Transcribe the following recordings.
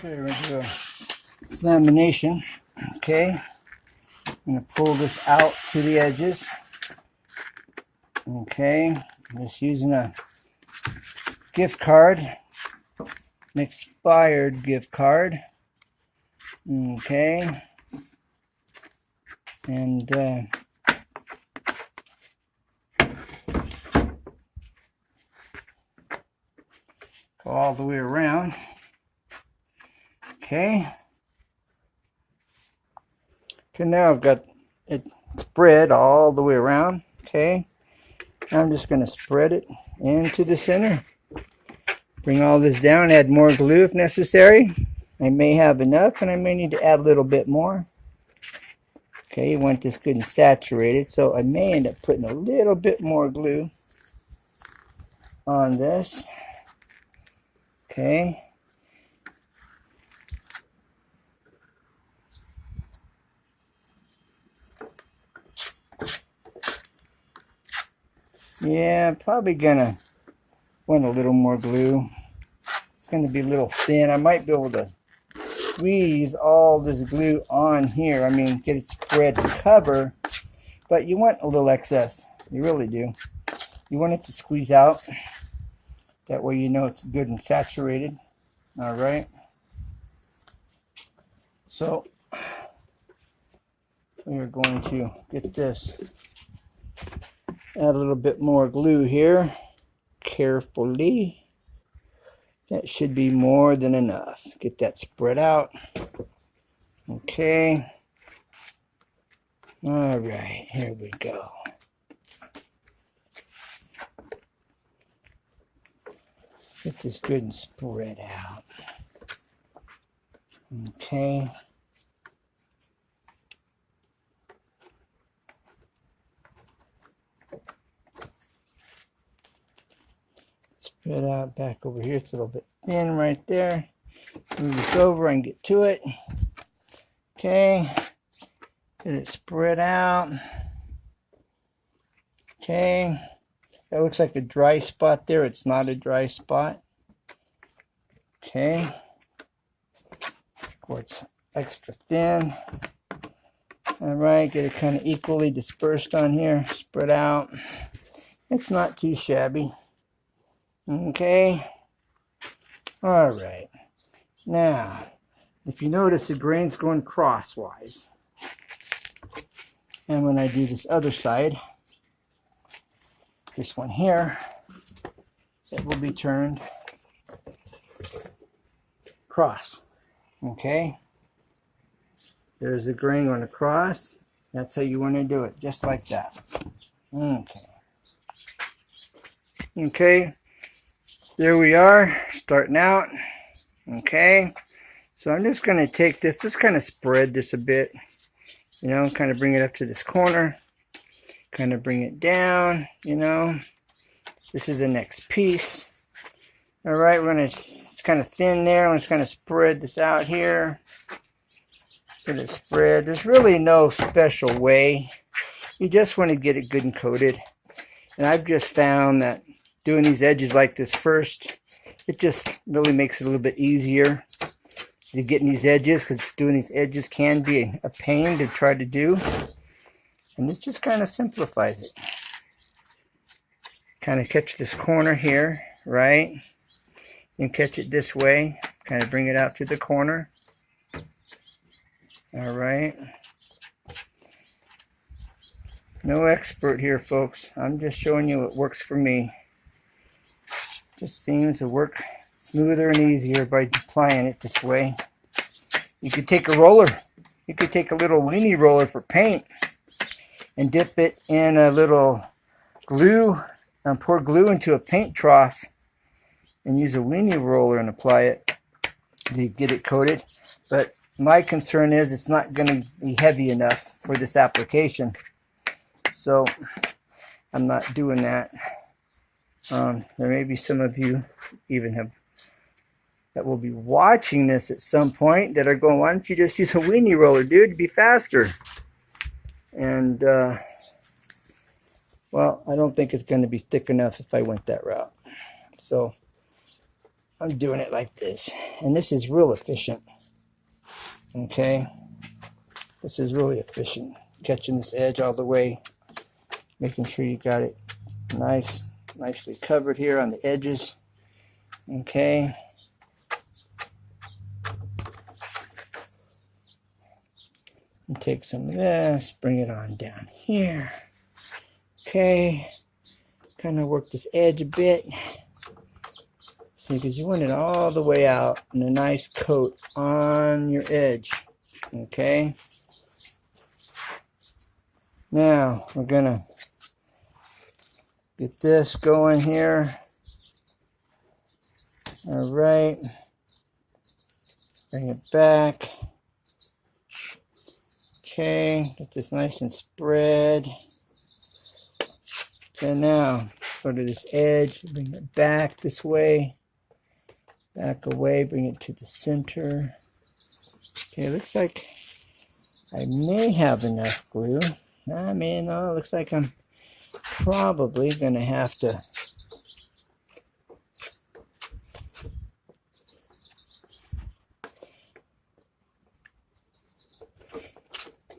Okay, we're going to do a lamination. Okay, I'm going to pull this out to the edges. Okay, I'm just using a gift card, an expired gift card. Okay, and go all the way around. Okay. Okay, now I've got it spread all the way around. Okay, I'm just going to spread it into the center. Bring all this down, add more glue if necessary. I may have enough and I may need to add a little bit more. Okay, you want this good and saturated, so I may end up putting a little bit more glue on this. Okay. Yeah, I'm probably gonna want a little more glue. It's gonna be a little thin. I might be able to squeeze all this glue on here. I mean, get it spread to cover, but you want a little excess. You really do. You want it to squeeze out. That way you know it's good and saturated. All right. So we are going to get this. Add a little bit more glue here, carefully. That should be more than enough. Get that spread out. Okay. All right, here we go. Get this good and spread out. Okay. Spread out back over here. It's a little bit thin right there. Move this over and get to it. Okay. Get it spread out. Okay. That looks like a dry spot there. It's not a dry spot. Okay. Or it's extra thin. All right. Get it kind of equally dispersed on here. Spread out. It's not too shabby. Okay. All right. Now, if you notice, the grain's going crosswise. And when I do this other side, this one here, it will be turned cross. Okay. There's the grain going across. That's how you want to do it, just like that. Okay. Okay. There we are, starting out. Okay, so I'm just going to take this, just kind of spread this a bit, you know, kind of bring it up to this corner, kind of bring it down, you know. This is the next piece. All right, we're going to, it's kind of thin there. I'm just going to spread this out here. Get it spread. There's really no special way. You just want to get it good and coated. And I've just found that doing these edges like this first, it just really makes it a little bit easier to get in these edges, because doing these edges can be a pain to try to do. And this just kind of simplifies it. Kind of catch this corner here, right? And catch it this way. Kind of bring it out to the corner. All right. No expert here, folks. I'm just showing you what works for me. Just seems to work smoother and easier by applying it this way. You could take a roller. You could take a little weenie roller for paint and dip it in a little glue and pour glue into a paint trough and use a weenie roller and apply it to get it coated. But my concern is it's not going to be heavy enough for this application. So I'm not doing that. There may be some of you even that will be watching this at some point that are going, why don't you just use a weenie roller, dude? It'd be faster. And, well, I don't think it's going to be thick enough if I went that route. So I'm doing it like this. And this is real efficient. Okay? This is really efficient. Catching this edge all the way. Making sure you got it nicely covered here on the edges. Okay? And take some of this, bring it on down here. Okay? Kind of work this edge a bit. See, because you want it all the way out and a nice coat on your edge. Okay? Now, we're going to get this going here. All right. Bring it back. Okay, get this nice and spread. Okay, now go to this edge, bring it back this way. Back away, bring it to the center. Okay, looks like I may have enough glue. I mean, no, looks like I'm probably going to have to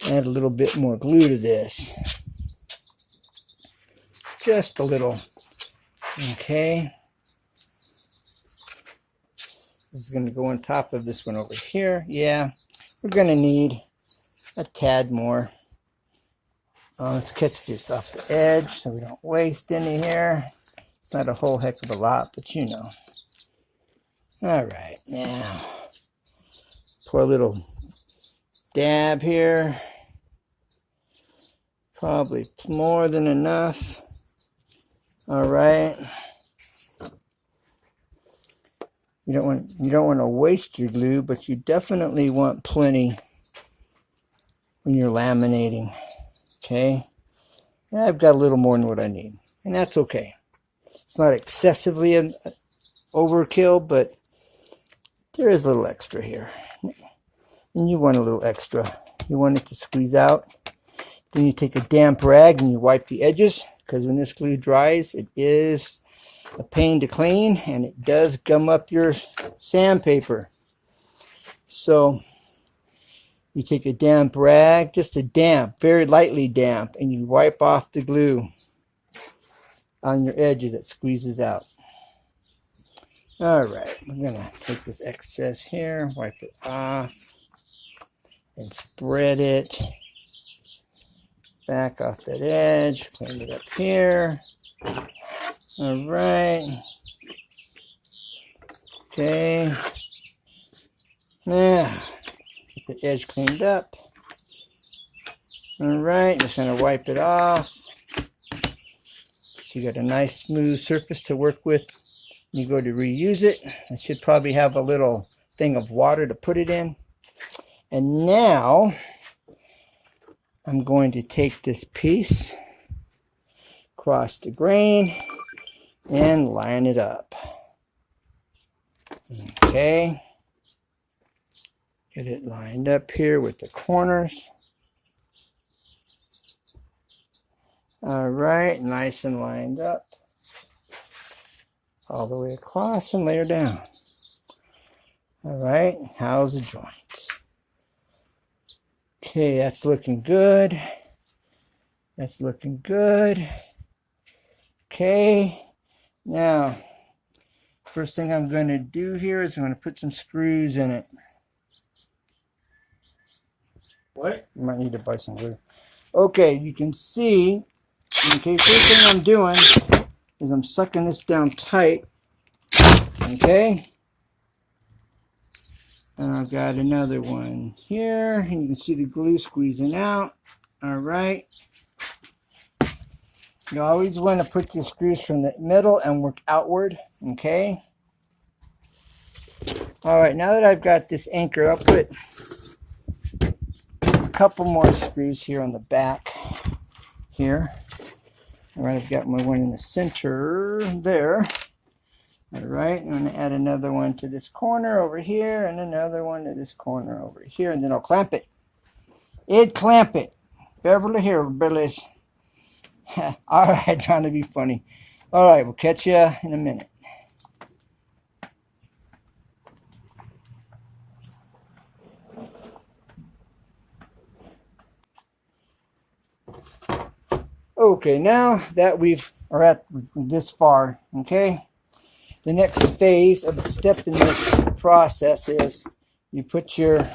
add a little bit more glue to this. Just a little. Okay. This is going to go on top of this one over here. Yeah, we're going to need a tad more. Let's catch this off the edge so we don't waste any here. It's not a whole heck of a lot, but you know. All right, now pour a little dab here. Probably more than enough. All right. You don't want to waste your glue, but you definitely want plenty when you're laminating. Okay. And I've got a little more than what I need, and that's okay. It's not excessively an overkill, but there is a little extra here, and you want a little extra. You want it to squeeze out. Then you take a damp rag and you wipe the edges, because when this glue dries, it is a pain to clean, and it does gum up your sandpaper. So you take a damp rag, just a damp, very lightly damp, and you wipe off the glue on your edges that squeezes out. All right, we're going to take this excess here, wipe it off, and spread it back off that edge, clean it up here. All right. Okay. Now, get the edge cleaned up. All right, just going to wipe it off. So you got a nice smooth surface to work with. You go to reuse it. I should probably have a little thing of water to put it in. And now I'm going to take this piece across the grain and line it up. Okay. Get it lined up here with the corners. All right, nice and lined up. All the way across and layer down. All right, how's the joints? Okay, that's looking good. That's looking good. Okay, now, first thing I'm going to do here is I'm going to put some screws in it. What? You might need to buy some glue. Okay, you can see, okay, first thing I'm doing is I'm sucking this down tight, okay? And I've got another one here, and you can see the glue squeezing out. All right. You always want to put your screws from the middle and work outward, okay? All right, now that I've got this anchor, I'll put a couple more screws here on the back here. All right, I've got my one in the center there. All right, I'm going to add another one to this corner over here and another one to this corner over here, and then I'll clamp it. Clamp it. Beverly Hillbillies. All right, trying to be funny. All right, we'll catch you in a minute. Okay, now that are at this far, okay, the next phase of the step in this process is you put your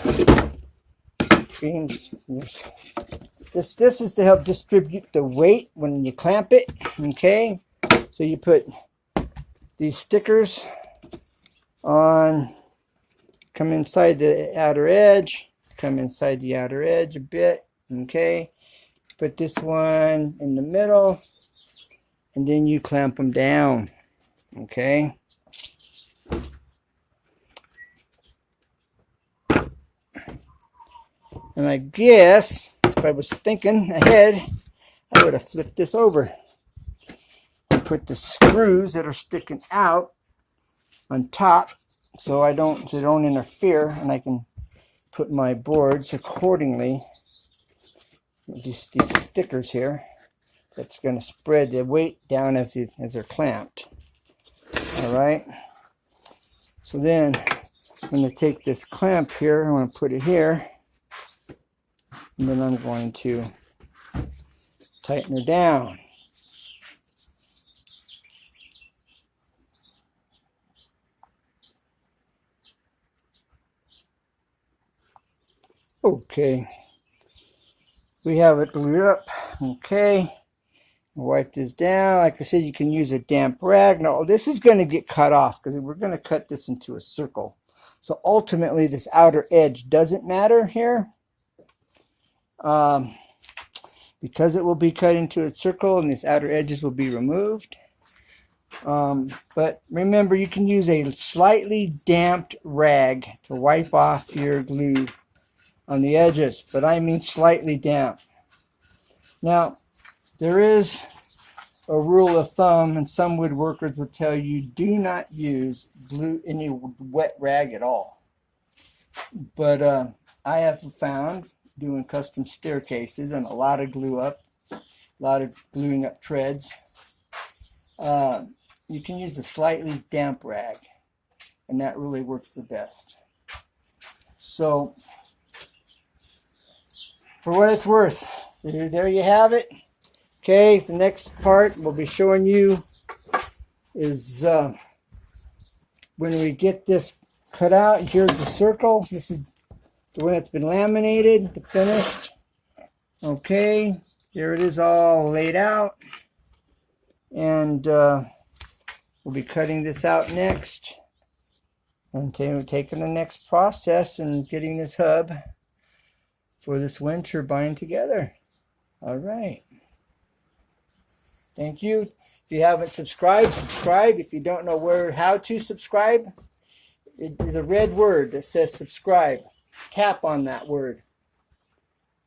beams. This is to help distribute the weight when you clamp it, okay? So you put these stickers on, come inside the outer edge, come inside the outer edge a bit, okay? Put this one in the middle, and then you clamp them down, okay? And I guess if I was thinking ahead, I would have flipped this over and put the screws that are sticking out on top so they don't interfere, and I can put my boards accordingly. These stickers here, that's going to spread the weight down as they're clamped. All right. So then I'm going to take this clamp here, I'm going to put it here, and then I'm going to tighten her down. Okay, we have it glued up. Okay, wipe this down. Like I said, you can use a damp rag. Now this is going to get cut off because we're going to cut this into a circle. So ultimately this outer edge doesn't matter here, because it will be cut into a circle and these outer edges will be removed. But remember, you can use a slightly damped rag to wipe off your glue on the edges, but I mean slightly damp. Now, there is a rule of thumb, and some woodworkers will tell you, do not use any wet rag at all. But I have found, doing custom staircases and a lot of gluing up treads, you can use a slightly damp rag, and that really works the best. So, for what it's worth, there you have it. Okay, the next part we'll be showing you is when we get this cut out. Here's the circle. This is the one that's been laminated, the finished. Okay, here it is all laid out. And we'll be cutting this out next. And taking the next process and getting this hub for this wind turbine together. All right. Thank you. If you haven't subscribed, subscribe. If you don't know how to subscribe, it is a red word that says subscribe. Tap on that word.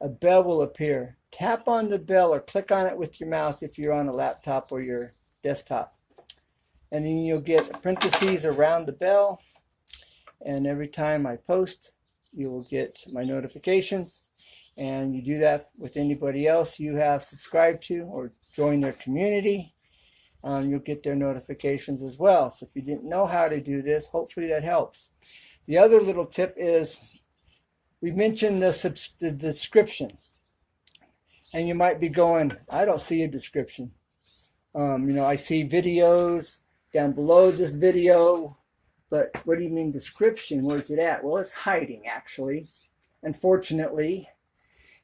A bell will appear. Tap on the bell or click on it with your mouse if you're on a laptop or your desktop. And then you'll get parentheses around the bell. And every time I post, you will get my notifications. And you do that with anybody else you have subscribed to or join their community. You'll get their notifications as well. So if you didn't know how to do this, hopefully that helps. The other little tip is, we mentioned the description. And you might be going, I don't see a description. I see videos down below this video, but what do you mean description? Where's it at? Well, it's hiding, actually, unfortunately.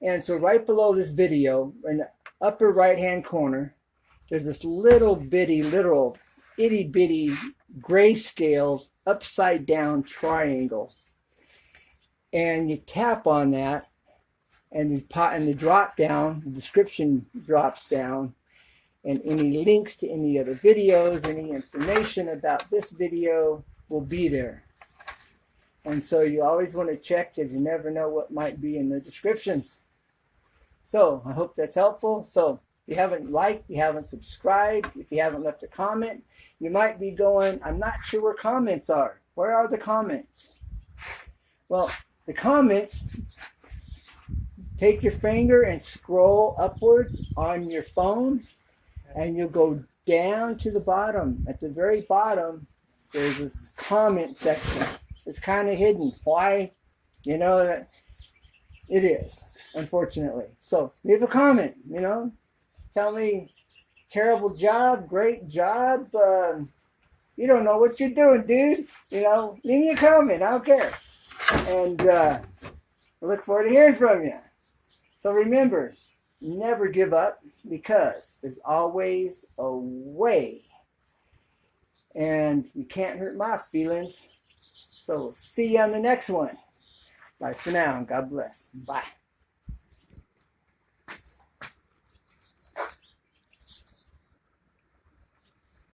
And so right below this video, in the upper right-hand corner, there's this little itty-bitty grayscale upside-down triangle. And you tap on that, and the drop down, the description drops down, and any links to any other videos, any information about this video will be there. And so you always want to check, because you never know what might be in the descriptions. So I hope that's helpful. So if you haven't liked, you haven't subscribed, if you haven't left a comment, you might be going, I'm not sure where comments are. Where are the comments? Well, the comments, take your finger and scroll upwards on your phone, and you'll go down to the bottom. At the very bottom, there's this comment section. It's kind of hidden. Why? It is, unfortunately. So leave a comment, tell me, terrible job, great job. You don't know what you're doing, dude. You know, leave me a comment. I don't care. And I look forward to hearing from you. So remember, never give up, because there's always a way. And you can't hurt my feelings. So see you on the next one. Bye for now, and God bless. Bye.